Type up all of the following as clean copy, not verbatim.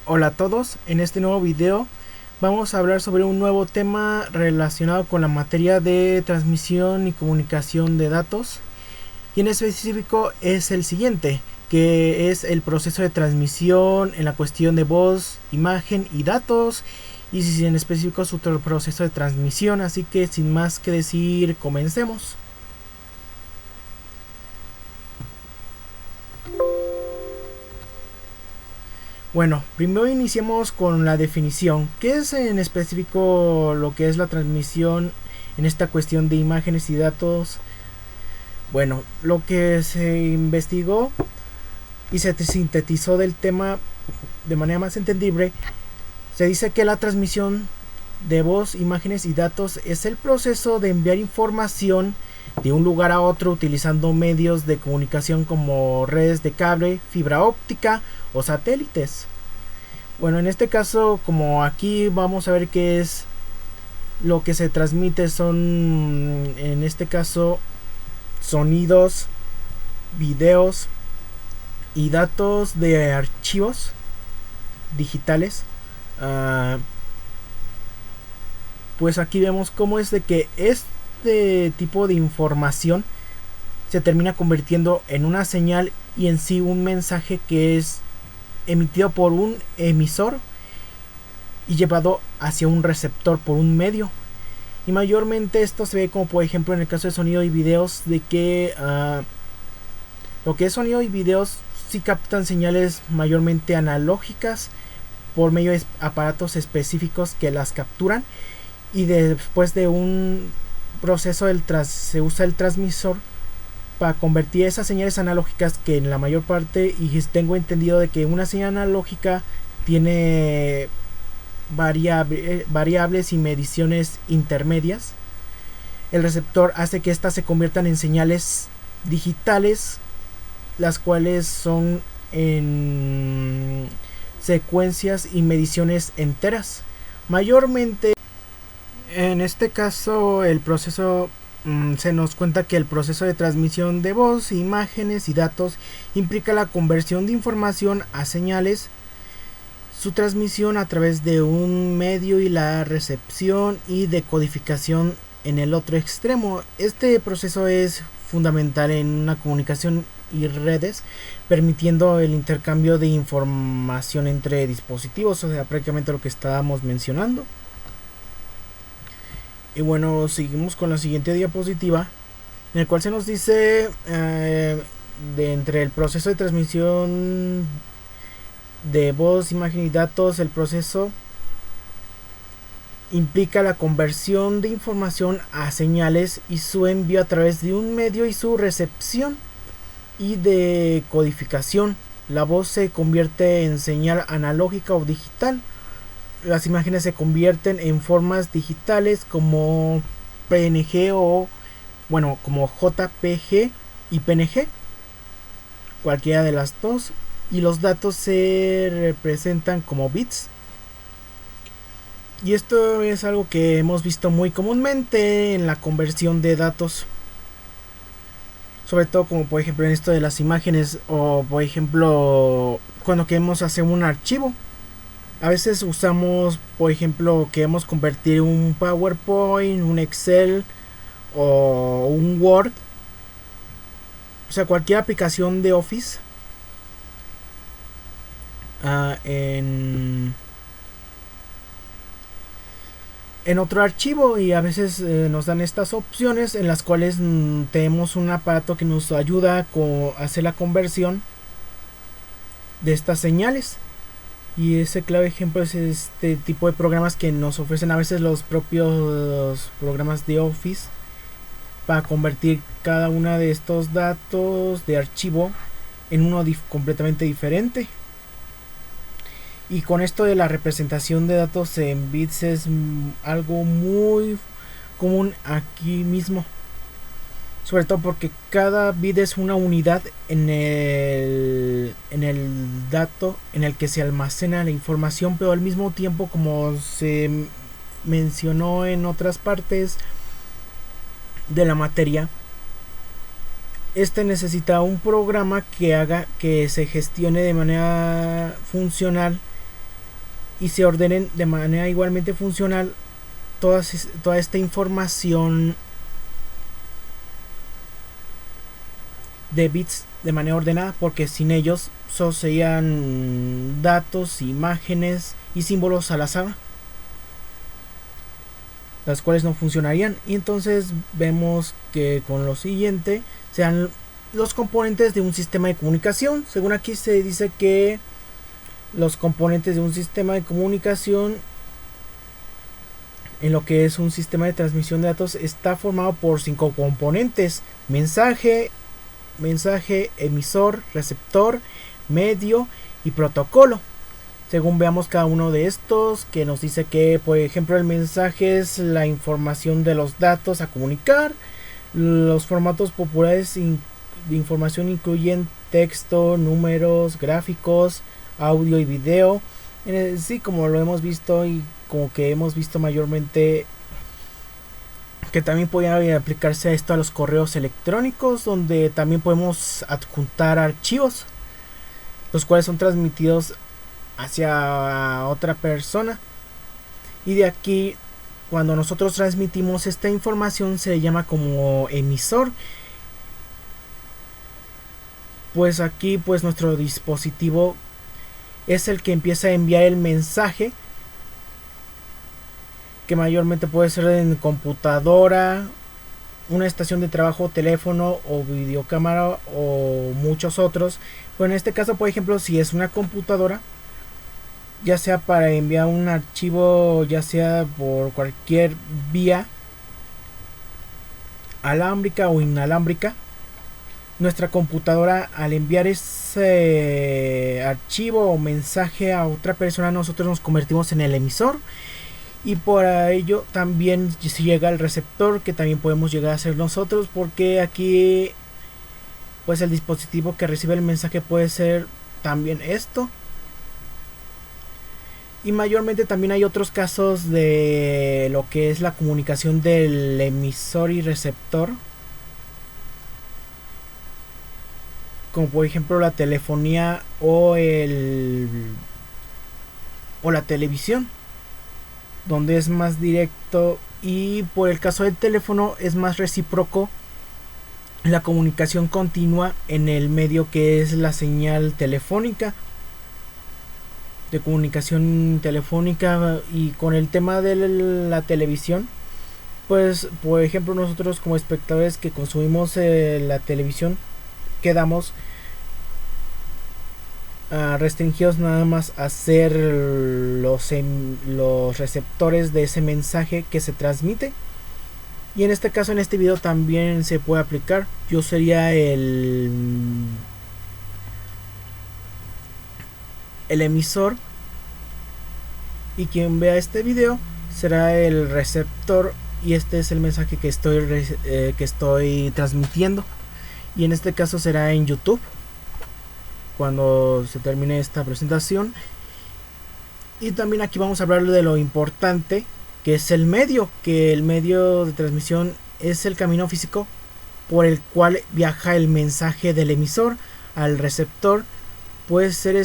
Hola a todos, en este nuevo video vamos a hablar sobre un nuevo tema relacionado con la materia de transmisión y comunicación de datos, y en específico es el siguiente, que es el proceso de transmisión en la cuestión de voz, imagen y datos, y si en específico es otro proceso de transmisión. Así que sin más que decir, comencemos. Bueno, primero iniciemos con la definición. ¿Qué es en específico lo que es la transmisión en esta cuestión de imágenes y datos? Bueno, lo que se investigó y se sintetizó del tema de manera más entendible, se dice que la transmisión de voz, imágenes y datos es el proceso de enviar información de un lugar a otro utilizando medios de comunicación como redes de cable, fibra óptica o satélites. Bueno, en este caso, como aquí vamos a ver qué es lo que se transmite, son en este caso sonidos, videos y datos de archivos digitales. Pues aquí vemos cómo es de que este tipo de información se termina convirtiendo en una señal y en sí un mensaje que es emitido por un emisor y llevado hacia un receptor por un medio. Y mayormente esto se ve como por ejemplo en el caso de sonido y videos, de que lo que es sonido y videos sí captan señales mayormente analógicas por medio de aparatos específicos que las capturan, y después de un proceso se usa el transmisor para convertir esas señales analógicas, que en la mayor parte, y tengo entendido de que una señal analógica tiene variables y mediciones intermedias. El receptor hace que estas se conviertan en señales digitales, las cuales son en secuencias y mediciones enteras. Mayormente en este caso el proceso se nos cuenta que el proceso de transmisión de voz, imágenes y datos implica la conversión de información a señales, su transmisión a través de un medio y la recepción y decodificación en el otro extremo. Este proceso es fundamental en una comunicación y redes, permitiendo el intercambio de información entre dispositivos, o sea, prácticamente lo que estábamos mencionando. Y bueno, seguimos con la siguiente diapositiva, en el cual se nos dice de entre el proceso de transmisión de voz, imagen y datos. El proceso implica la conversión de información a señales y su envío a través de un medio y su recepción y de codificación. La voz se convierte en señal analógica o digital. Las imágenes se convierten en formas digitales como PNG o bueno, como JPG y PNG, cualquiera de las dos, y los datos se representan como bits. Y esto es algo que hemos visto muy comúnmente en la conversión de datos, sobre todo como por ejemplo en esto de las imágenes, o por ejemplo cuando queremos hacer un archivo. A veces usamos, por ejemplo, queremos convertir un PowerPoint, un Excel o un Word, o sea, cualquier aplicación de Office, en otro archivo, y a veces nos dan estas opciones en las cuales tenemos un aparato que nos ayuda a hacer la conversión de estas señales. Y ese claro ejemplo es este tipo de programas que nos ofrecen a veces los propios programas de Office para convertir cada uno de estos datos de archivo en uno completamente diferente. Y con esto de la representación de datos en bits es algo muy común aquí mismo, sobre todo porque cada bit es una unidad en el dato en el que se almacena la información, pero al mismo tiempo, como se mencionó en otras partes de la materia, este necesita un programa que haga que se gestione de manera funcional y se ordenen de manera igualmente funcional toda esta información de bits de manera ordenada, porque sin ellos solo serían datos, imágenes y símbolos al azar, las cuales no funcionarían. Y entonces vemos que con lo siguiente sean los componentes de un sistema de comunicación. Según aquí se dice que los componentes de un sistema de comunicación, en lo que es un sistema de transmisión de datos, está formado por 5 componentes: mensaje, emisor, receptor, medio y protocolo. Según veamos cada uno de estos, que nos dice que, por ejemplo, el mensaje es la información de los datos a comunicar. Los formatos populares de información incluyen texto, números, gráficos, audio y video. Sí, como lo hemos visto y como que hemos visto mayormente, que también podría aplicarse a esto a los correos electrónicos, donde también podemos adjuntar archivos, los cuales son transmitidos hacia otra persona. Y de aquí, cuando nosotros transmitimos esta información, se llama como emisor. Pues aquí, pues nuestro dispositivo es el que empieza a enviar el mensaje, que mayormente puede ser en computadora, una estación de trabajo, teléfono o videocámara o muchos otros. Pero en este caso, por ejemplo, si es una computadora, ya sea para enviar un archivo, ya sea por cualquier vía alámbrica o inalámbrica, nuestra computadora, al enviar ese archivo o mensaje a otra persona, nosotros nos convertimos en el emisor. Y por ello también llega el receptor, que también podemos llegar a ser nosotros, porque aquí pues el dispositivo que recibe el mensaje puede ser también esto. Y mayormente también hay otros casos de lo que es la comunicación del emisor y receptor, como por ejemplo la telefonía o la televisión, donde es más directo, y por el caso del teléfono es más recíproco la comunicación continua en el medio que es la señal telefónica, de comunicación telefónica. Y con el tema de la televisión, pues por ejemplo nosotros como espectadores que consumimos la televisión, quedamos restringidos nada más a ser los receptores de ese mensaje que se transmite. Y en este caso, en este video también se puede aplicar. Yo sería el emisor, y quien vea este video será el receptor, y este es el mensaje que estoy transmitiendo. Y en este caso será en YouTube cuando se termine esta presentación. Y también aquí vamos a hablar de lo importante que es el medio, que el medio de transmisión es el camino físico por el cual viaja el mensaje del emisor al receptor. Puede ser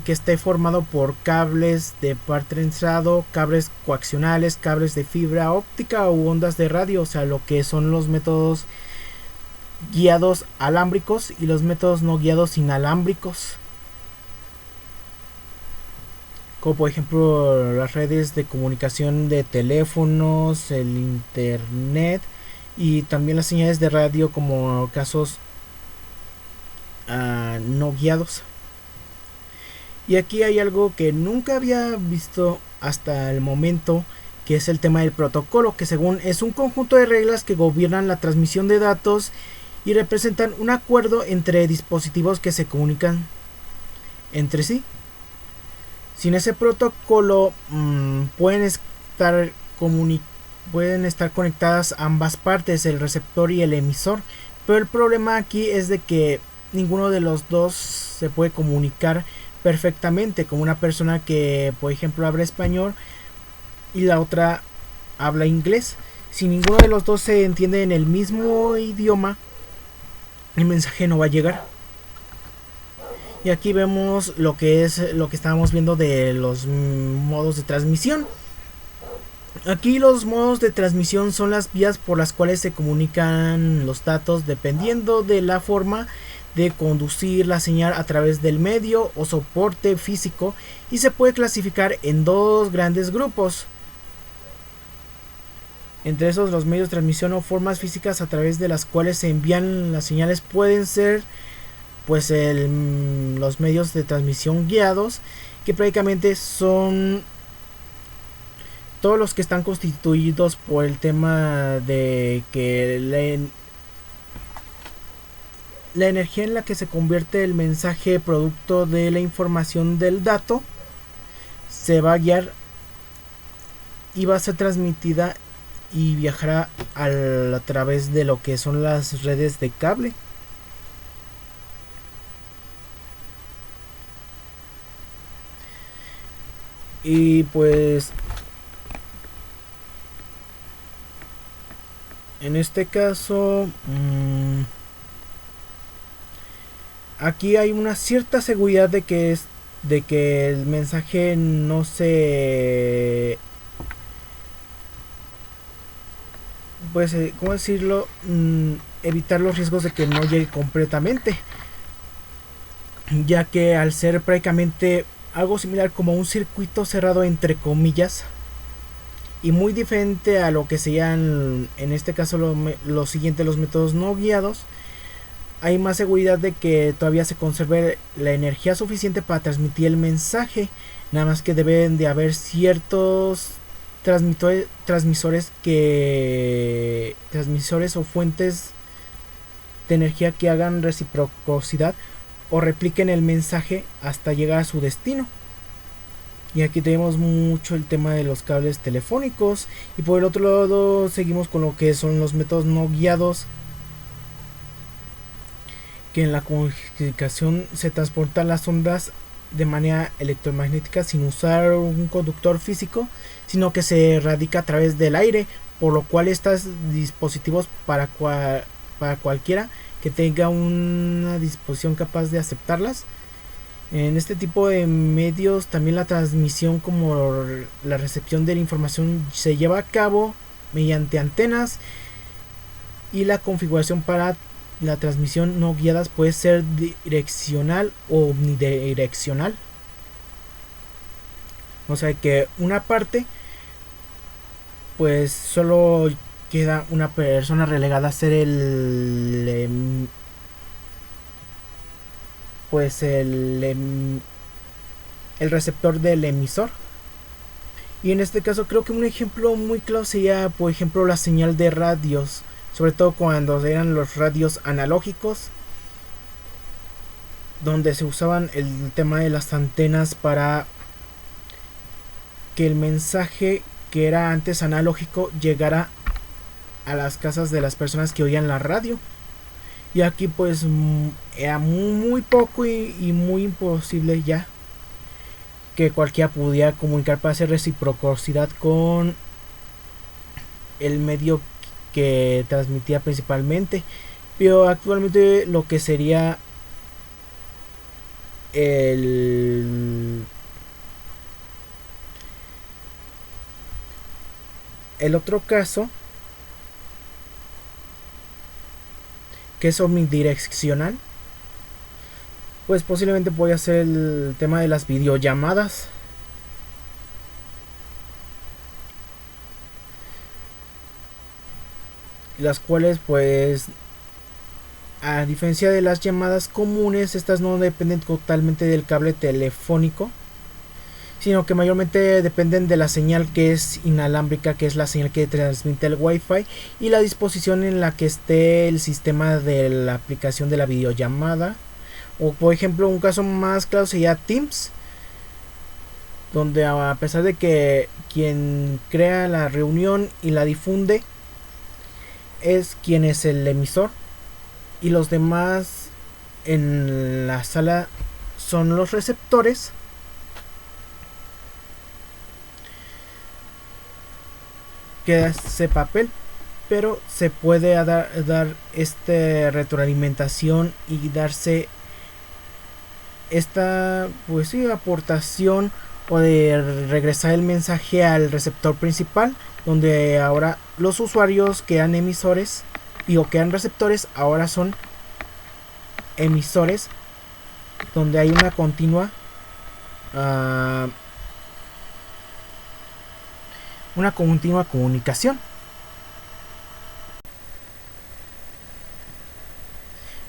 que esté formado por cables de par trenzado, cables coaxiales, cables de fibra óptica u ondas de radio, o sea, lo que son los métodos guiados alámbricos y los métodos no guiados inalámbricos, como por ejemplo las redes de comunicación de teléfonos, el internet y también las señales de radio, como casos no guiados. Y aquí hay algo que nunca había visto hasta el momento, que es el tema del protocolo, que según es un conjunto de reglas que gobiernan la transmisión de datos y representan un acuerdo entre dispositivos que se comunican entre sí. Sin ese protocolo pueden estar conectadas ambas partes, el receptor y el emisor, pero el problema aquí es de que ninguno de los dos se puede comunicar perfectamente, como una persona que por ejemplo habla español y la otra habla inglés. Si ninguno de los dos se entiende en el mismo idioma, el mensaje no va a llegar. Y aquí vemos lo que estábamos viendo de los modos de transmisión. Aquí los modos de transmisión son las vías por las cuales se comunican los datos dependiendo de la forma de conducir la señal a través del medio o soporte físico, y se puede clasificar en dos grandes grupos. Entre esos, los medios de transmisión o formas físicas a través de las cuales se envían las señales pueden ser pues los medios de transmisión guiados, que prácticamente son todos los que están constituidos por el tema de que la energía en la que se convierte el mensaje producto de la información del dato se va a guiar y va a ser transmitida y viajará a través de lo que son las redes de cable. Y pues en este caso aquí hay una cierta seguridad de que el mensaje no se, pues cómo decirlo, evitar los riesgos de que no llegue completamente, ya que al ser prácticamente algo similar como un circuito cerrado entre comillas y muy diferente a lo que serían en este caso lo siguiente, los métodos no guiados, hay más seguridad de que todavía se conserve la energía suficiente para transmitir el mensaje. Nada más que deben de haber ciertos transmisores o fuentes de energía que hagan reciprocidad o repliquen el mensaje hasta llegar a su destino. Y aquí tenemos mucho el tema de los cables telefónicos. Y por el otro lado seguimos con lo que son los métodos no guiados, que en la comunicación se transportan las ondas de manera electromagnética sin usar un conductor físico, sino que se radica a través del aire, por lo cual estos dispositivos para cualquiera que tenga una disposición capaz de aceptarlas. En este tipo de medios también la transmisión como la recepción de la información se lleva a cabo mediante antenas, y la configuración para la transmisión no guiadas puede ser direccional o omnidireccional. O sea que una parte pues solo queda una persona relegada a ser el receptor del emisor. Y en este caso creo que un ejemplo muy claro sería, por ejemplo, la señal de radios, sobre todo cuando eran los radios analógicos, donde se usaban el tema de las antenas para que el mensaje que era antes analógico llegara a las casas de las personas que oían la radio. Y aquí pues era muy poco y muy imposible ya que cualquiera pudiera comunicar para hacer reciprocidad con el medio que transmitía principalmente. Pero actualmente lo que sería el otro caso, que es omnidireccional, pues posiblemente podría ser el tema de las videollamadas. Las cuales pues a diferencia de las llamadas comunes, estas no dependen totalmente del cable telefónico, sino que mayormente dependen de la señal que es inalámbrica, que es la señal que transmite el Wi-Fi, y la disposición en la que esté el sistema de la aplicación de la videollamada. O por ejemplo, un caso más claro sería Teams, donde a pesar de que quien crea la reunión y la difunde es quien es el emisor, y los demás en la sala son los receptores, queda ese papel, pero se puede dar retroalimentación y darse esta pues sí aportación o de regresar el mensaje al receptor principal, donde ahora los usuarios que eran emisores y o que eran receptores ahora son emisores, donde hay uh, una continua comunicación.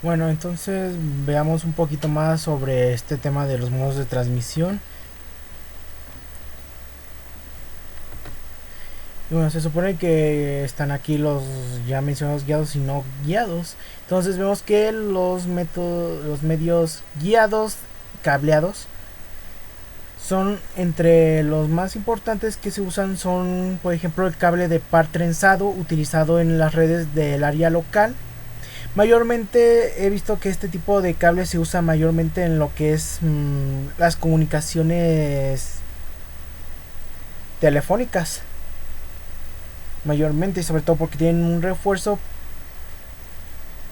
Bueno, entonces veamos un poquito más sobre este tema de los modos de transmisión. Y bueno, se supone que están aquí los ya mencionados guiados y no guiados. Entonces vemos que los medios guiados, cableados, son entre los más importantes que se usan. Son, por ejemplo, el cable de par trenzado utilizado en las redes del área local. Mayormente he visto que este tipo de cable se usa mayormente en lo que es las comunicaciones telefónicas. Mayormente, y sobre todo porque tienen un refuerzo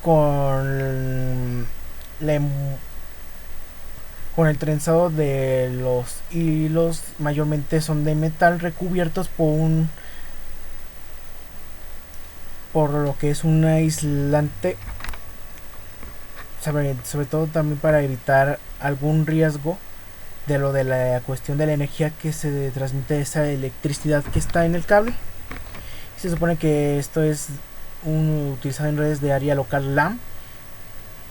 con con el trenzado de los hilos. Mayormente son de metal recubiertos por lo que es un aislante, sobre todo también para evitar algún riesgo de lo de la cuestión de la energía que se transmite de esa electricidad que está en el cable. Se supone que esto es utilizado en redes de área local LAN,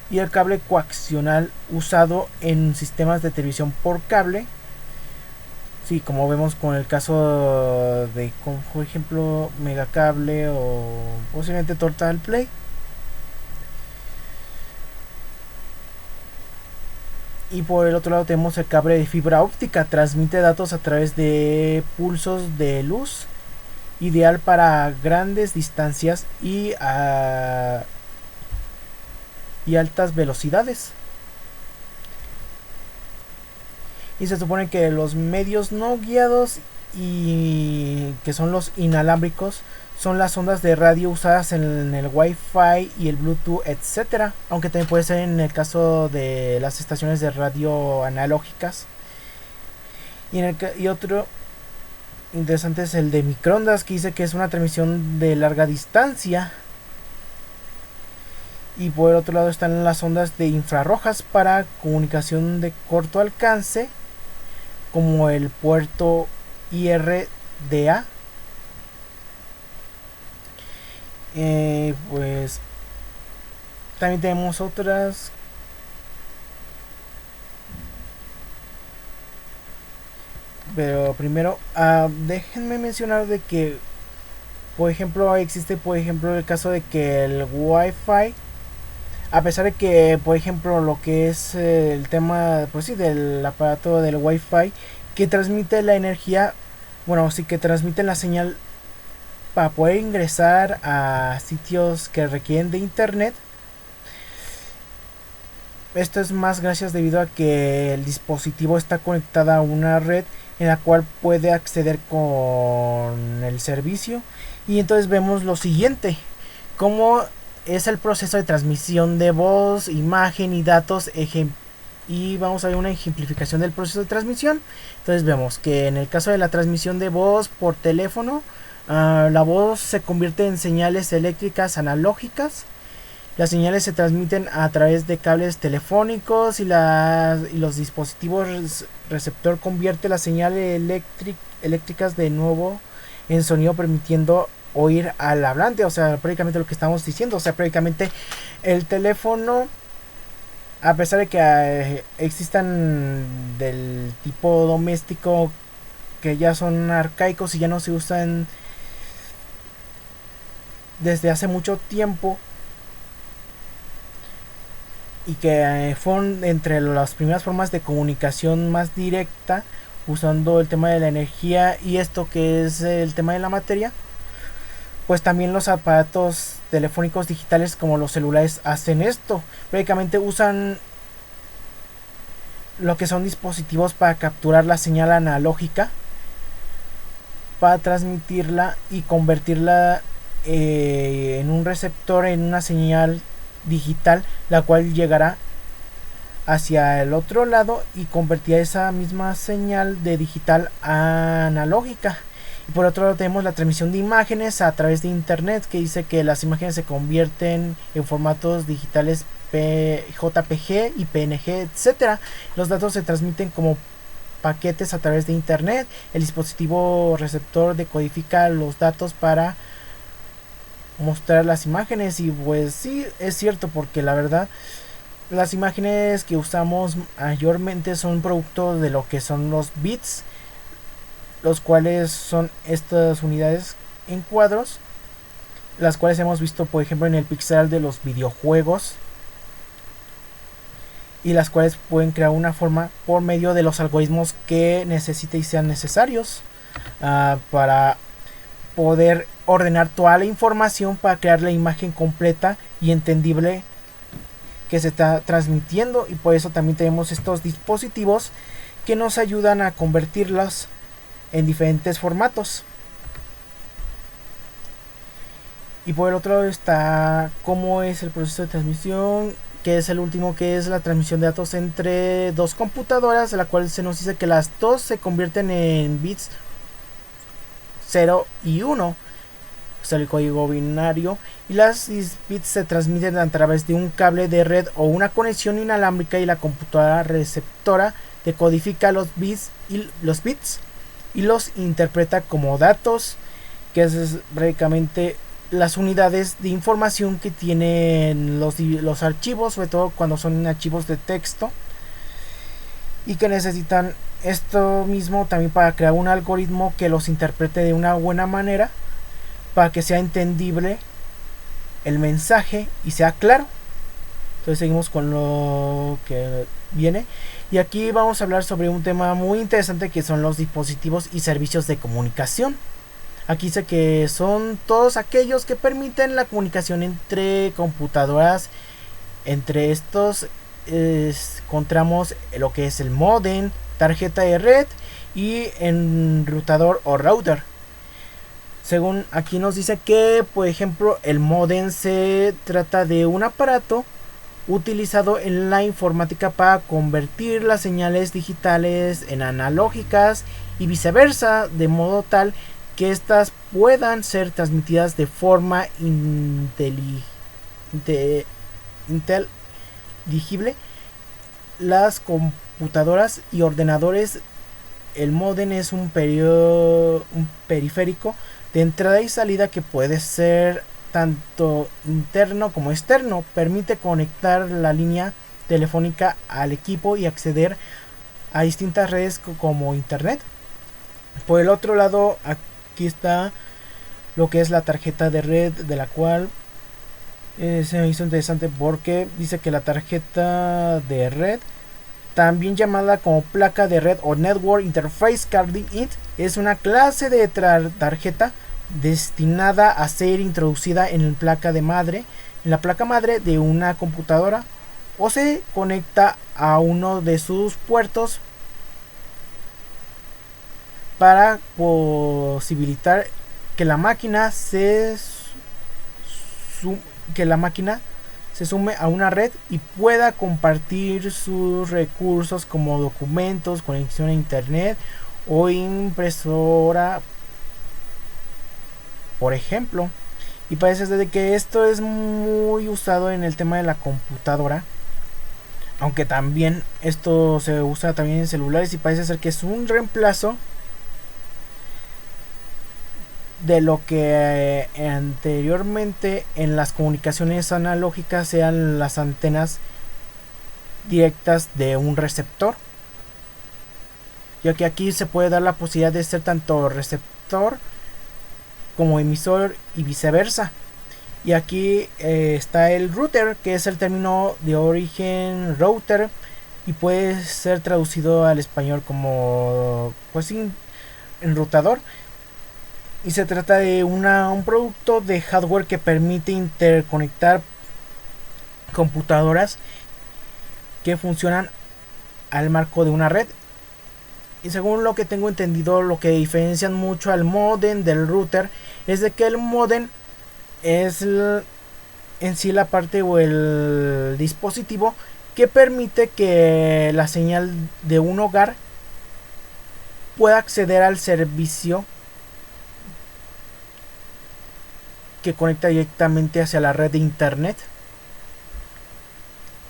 y el cable coaxial usado en sistemas de televisión por cable. Sí, como vemos con el caso de, como por ejemplo, Megacable o posiblemente Total Play. Y por el otro lado tenemos el cable de fibra óptica. Transmite datos a través de pulsos de luz, ideal para grandes distancias y altas velocidades. Y se supone que los medios no guiados, y que son los inalámbricos, son las ondas de radio usadas en el Wi-Fi y el Bluetooth, etcétera. Aunque también puede ser en el caso de las estaciones de radio analógicas. Y otro interesante es el de microondas, que dice que es una transmisión de larga distancia. Y por el otro lado están las ondas de infrarrojas para comunicación de corto alcance, como el puerto IRDA. Pues también tenemos otras. Pero primero, déjenme mencionar de que, por ejemplo, existe, por ejemplo, el caso de que el Wi-Fi, a pesar de que, por ejemplo, lo que es el tema, pues sí, del aparato del Wi-Fi, que transmite la energía, bueno, sí que transmite la señal para poder ingresar a sitios que requieren de internet. Esto es más gracias debido a que el dispositivo está conectado a una red en la cual puede acceder con el servicio. Y entonces vemos lo siguiente: cómo es el proceso de transmisión de voz, imagen y datos. Y vamos a ver una ejemplificación del proceso de transmisión. Entonces vemos que en el caso de la transmisión de voz por teléfono, la voz se convierte en señales eléctricas analógicas. Las señales se transmiten a través de cables telefónicos, y los dispositivos receptor convierte las señales eléctricas de nuevo en sonido, permitiendo oír al hablante. O sea, prácticamente lo que estamos diciendo. O sea, prácticamente el teléfono, a pesar de que existan del tipo doméstico, que ya son arcaicos y ya no se usan desde hace mucho tiempo, y que fueron entre las primeras formas de comunicación más directa, usando el tema de la energía y esto que es el tema de la materia, pues también los aparatos telefónicos digitales como los celulares hacen esto. Prácticamente usan lo que son dispositivos para capturar la señal analógica, para transmitirla y convertirla en un receptor, en una señal digital, la cual llegará hacia el otro lado y convertía esa misma señal de digital a analógica. Y por otro lado tenemos la transmisión de imágenes a través de internet, que dice que las imágenes se convierten en formatos digitales JPG y PNG, etcétera. Los datos se transmiten como paquetes a través de internet. El dispositivo receptor decodifica los datos para mostrar las imágenes. Y pues sí, es cierto, porque la verdad las imágenes que usamos mayormente son producto de lo que son los bits, los cuales son estas unidades en cuadros, las cuales hemos visto por ejemplo en el pixel de los videojuegos, y las cuales pueden crear una forma por medio de los algoritmos que necesite y sean necesarios para poder ordenar toda la información para crear la imagen completa y entendible que se está transmitiendo. Y por eso también tenemos estos dispositivos que nos ayudan a convertirlos en diferentes formatos. Y por el otro lado está cómo es el proceso de transmisión, que es el último, que es la transmisión de datos entre dos computadoras, de la cual se nos dice que las dos se convierten en bits 0 y 1, es el código binario, y las bits se transmiten a través de un cable de red o una conexión inalámbrica, y la computadora receptora decodifica los bits y los interpreta como datos, que es prácticamente las unidades de información que tienen los archivos, sobre todo cuando son archivos de texto, y que necesitan esto mismo también para crear un algoritmo que los interprete de una buena manera para que sea entendible el mensaje y sea claro. Entonces seguimos con lo que viene, y aquí vamos a hablar sobre un tema muy interesante, que son los dispositivos y servicios de comunicación. Aquí dice que son todos aquellos que permiten la comunicación entre computadoras. Entre estos encontramos lo que es el módem, tarjeta de red y enrutador o router. Según aquí nos dice que, por ejemplo, el módem se trata de un aparato utilizado en la informática para convertir las señales digitales en analógicas y viceversa, de modo tal que estas puedan ser transmitidas de forma inteligible. Las computadoras y ordenadores, el módem es un periférico de entrada y salida que puede ser tanto interno como externo. Permite conectar la línea telefónica al equipo y acceder a distintas redes como internet. Por el otro lado, aquí está lo que es la tarjeta de red, de la cual se me hizo interesante porque dice que la tarjeta de red, también llamada como placa de red o Network Interface Card, es una clase de tarjeta destinada a ser introducida en la placa madre de una computadora, o se conecta a uno de sus puertos para posibilitar que la máquina se sume a una red y pueda compartir sus recursos como documentos, conexión a internet o impresora, por ejemplo. Y parece desde que esto es muy usado en el tema de la computadora, aunque también esto se usa también en celulares, y parece ser que es un reemplazo de lo que anteriormente en las comunicaciones analógicas sean las antenas directas de un receptor, ya que aquí se puede dar la posibilidad de ser tanto receptor como emisor y viceversa. Y aquí está el router, que es el término de origen router y puede ser traducido al español como pues enrutador. Y se trata de un producto de hardware que permite interconectar computadoras que funcionan al marco de una red. Y según lo que tengo entendido, lo que diferencian mucho al modem del router es de que el modem es en sí la parte o el dispositivo que permite que la señal de un hogar pueda acceder al servicio que conecta directamente hacia la red de internet.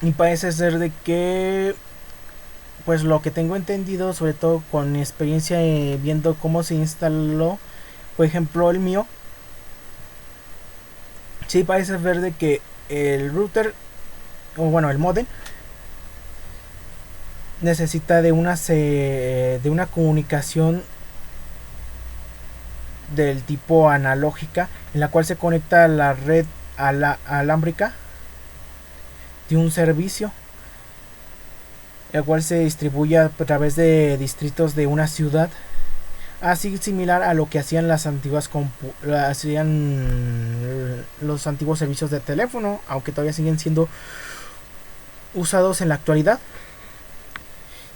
Y parece ser de que, pues lo que tengo entendido, sobre todo con mi experiencia viendo cómo se instaló, por ejemplo el mío, sí parece ver de que el router, o bueno, el modem, necesita de una comunicación del tipo analógica, en la cual se conecta a la red alámbrica de un servicio, el cual se distribuye a través de distritos de una ciudad, así similar a lo que hacían los antiguos servicios de teléfono, aunque todavía siguen siendo usados en la actualidad.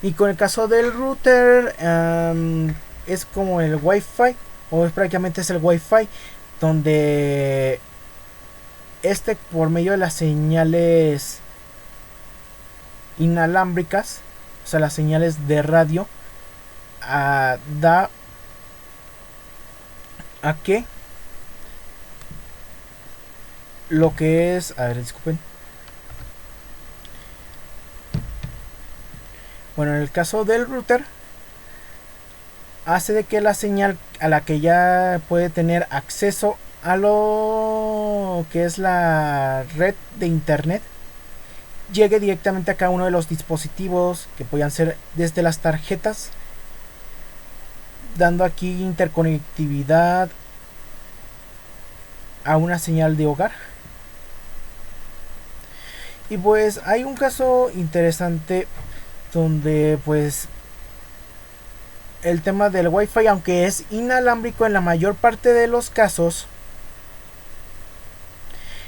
Y con el caso del router, es como el Wi-Fi, o prácticamente es el Wi-Fi, donde por medio de las señales inalámbricas, o sea, las señales de radio, da a que lo que es, a ver, disculpen, bueno, en el caso del router, hace de que la señal a la que ya puede tener acceso a lo que es la red de internet llegue directamente a cada uno de los dispositivos, que puedan ser desde las tarjetas, dando aquí interconectividad a una señal de hogar. Y pues hay un caso interesante donde pues el tema del Wi-Fi, aunque es inalámbrico en la mayor parte de los casos,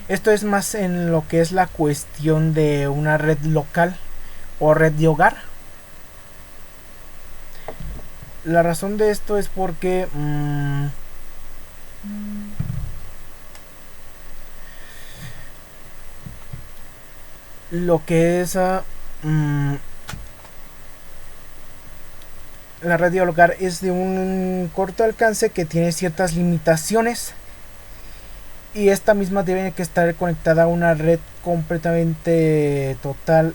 esto es más en lo que es la cuestión de una red local o red de hogar. La razón de esto es porque lo que es la red de hogar es de un corto alcance que tiene ciertas limitaciones, y esta misma tiene que estar conectada a una red completamente total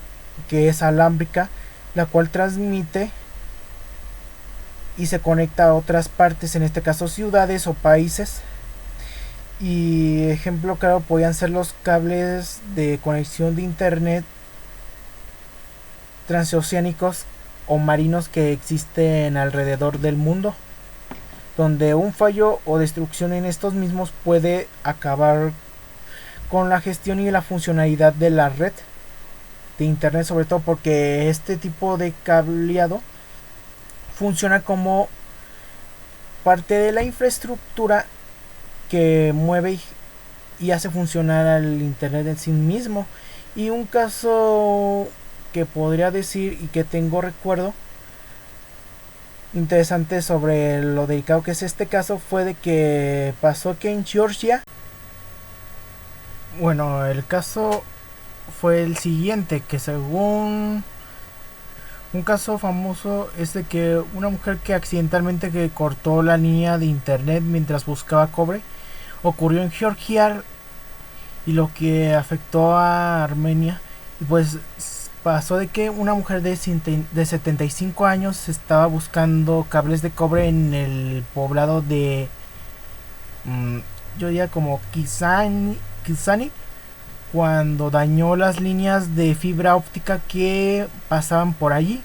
que es alámbrica, la cual transmite y se conecta a otras partes, en este caso ciudades o países. Y ejemplo claro podrían ser los cables de conexión de internet transoceánicos o marinos que existen alrededor del mundo, donde un fallo o destrucción en estos mismos puede acabar con la gestión y la funcionalidad de la red de internet, sobre todo porque este tipo de cableado funciona como parte de la infraestructura que mueve y hace funcionar al internet en sí mismo. Y un caso que podría decir y que tengo recuerdo interesante sobre lo delicado que es este caso fue de que pasó que en Georgia, bueno, el caso fue el siguiente, que según un caso famoso es de que una mujer que accidentalmente que cortó la línea de internet mientras buscaba cobre ocurrió en Georgia, y lo que afectó a Armenia. Y pues pasó de que una mujer de 75 años estaba buscando cables de cobre en el poblado de yo diría como Kisani, cuando dañó las líneas de fibra óptica que pasaban por allí,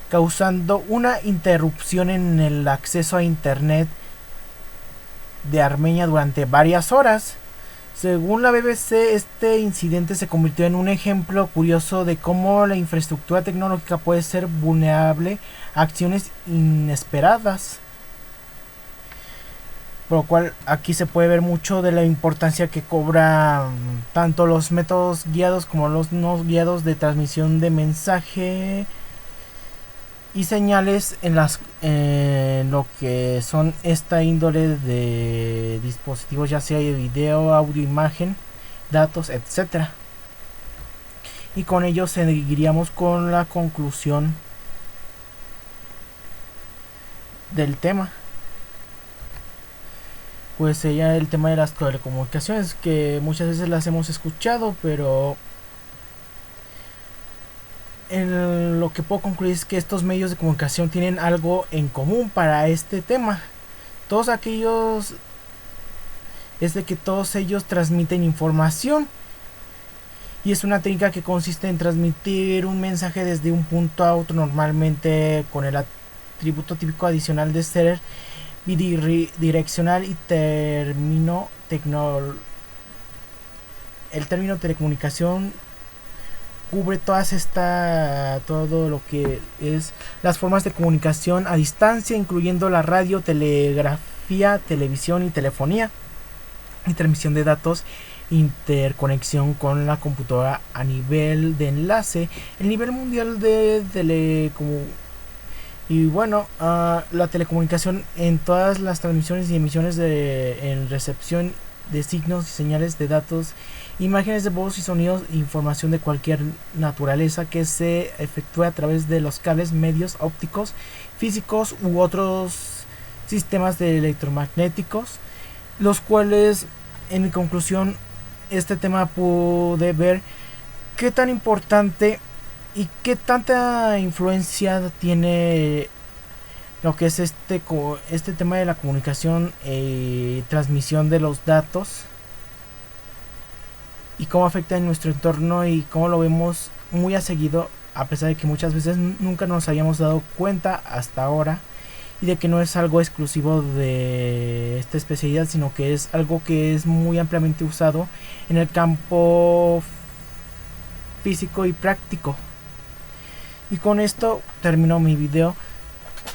causando una interrupción en el acceso a internet de Armenia durante varias horas. Según la BBC, este incidente se convirtió en un ejemplo curioso de cómo la infraestructura tecnológica puede ser vulnerable a acciones inesperadas. Por lo cual aquí se puede ver mucho de la importancia que cobra tanto los métodos guiados como los no guiados de transmisión de mensaje y señales en lo que son esta índole de dispositivos, ya sea de video, audio, imagen, datos, etcétera. y con ello seguiríamos con la conclusión del tema. Pues sería el tema de las telecomunicaciones, que muchas veces las hemos escuchado, pero en lo que puedo concluir es que estos medios de comunicación tienen algo en común para este tema. Todos aquellos es de que todos ellos transmiten información, y es una técnica que consiste en transmitir un mensaje desde un punto a otro, normalmente con el atributo típico adicional de ser bidireccional y el término telecomunicación cubre todo lo que es las formas de comunicación a distancia, incluyendo la radio, telegrafía, televisión y telefonía, y transmisión de datos, interconexión con la computadora a nivel de enlace, el nivel mundial de y bueno, la telecomunicación en todas las transmisiones y emisiones en recepción de signos y señales de datos, imágenes de voz y sonidos, información de cualquier naturaleza que se efectúe a través de los cables, medios ópticos, físicos u otros sistemas de electromagnéticos, los cuales, en mi conclusión, este tema pude ver qué tan importante y qué tanta influencia tiene lo que es este tema de la comunicación y transmisión de los datos, y cómo afecta en nuestro entorno y cómo lo vemos muy a seguido, a pesar de que muchas veces nunca nos hayamos dado cuenta hasta ahora, y de que no es algo exclusivo de esta especialidad, sino que es algo que es muy ampliamente usado en el campo físico y práctico. Y con esto termino mi video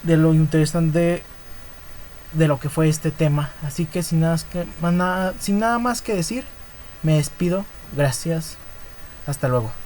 de lo interesante de lo que fue este tema. Así que sin nada más que decir, me despido. Gracias. Hasta luego.